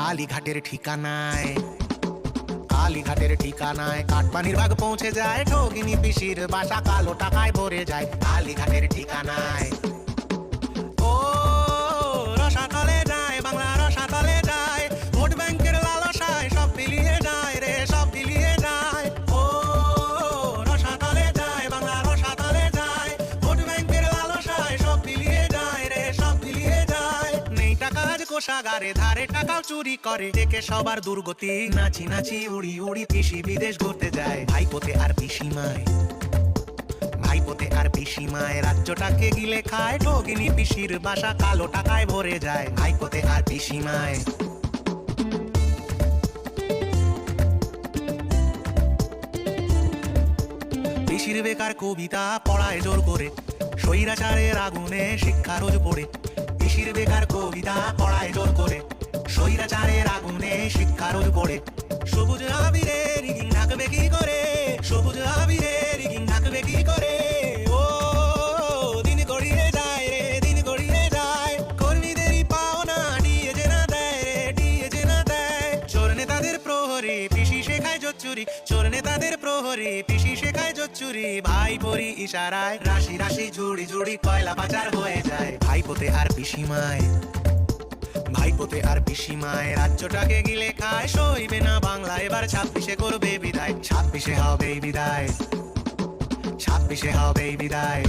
কালীঘাটের ঠিকানায়, কালীঘাটের ঠিকানায় কাটপানির ভাগ পৌঁছে যায়, ঠকিনি পিসির বাসা কালো টাকায় ভরে যায়। কালীঘাটের ঠিকানায় ও রসাতলে যায়, বাংলা রসাতলে যায়, ভোট ব্যাংকের লালসায় সব বিলিয়ে যায় রে, সব বিলিয়ে যায়। ও রসাতলে যায়, বাংলা রসাতলে যায়, ভোট ব্যাংকের লালসায় সব বিলিয়ে যায় রে, সব বিলিয়ে যায়। নেই টাকা আজ কোষাগারে, ধারে টাকাও চুরি করে, দেখে সবার দুর্গতি, নাচি নাচি উড়ি উড়ি পিসি বিদেশ ঘুরতে যায়। ভাইপোতে আর পিসিমায়, ভাইপোতে আর পিসিমায় রাজ্যটাকে গিলে খায়, ঠকিনি পিসির বাসা কালো টাকায় ভরে যায়। ভাইপোতে আর পিসিমায় পিসির বেকার কবিতা পড়ায় জোর করে, স্বৈরাচারের আগুনে শিক্ষা রোজ পড়ে। পিসির বেকার কবিতা পড়ায় জোর করে, স্বৈরাচারের আগুনে শিক্ষা রোজ পড়ে। সবুজ আবিরে রিগিং ঢাকবে কি করে, সবুজ আবিরে রিগিং ঢাকবে কি করে। ও দিন গড়িয়ে যায় রে, দিন গড়িয়ে যায়, কর্মীদেরই পাওনা ডিএ যে না দেয় রে, ডিএ যে না দেয়। চোর নেতাদের প্রহরী পিসি শেখায় জোচ্চুরি, চোর নেতাদের প্রহরী পিসি শেখায় জোচ্চুরি। ভাইপোরি ইশারায় রাশি রাশি ঝুড়ি ঝুড়ি কয়লা পাচার হয়ে যায়। ভাইপোতে আর পিসিমায়, ভাইপোতে আর পিসিমায় রাজ্যটাকে গিলে খায়, সইবে না বাংলা এবার 26-এ করবে বিদায়, 26-এ হবে বিদায়, 26-এ হবে বিদায়।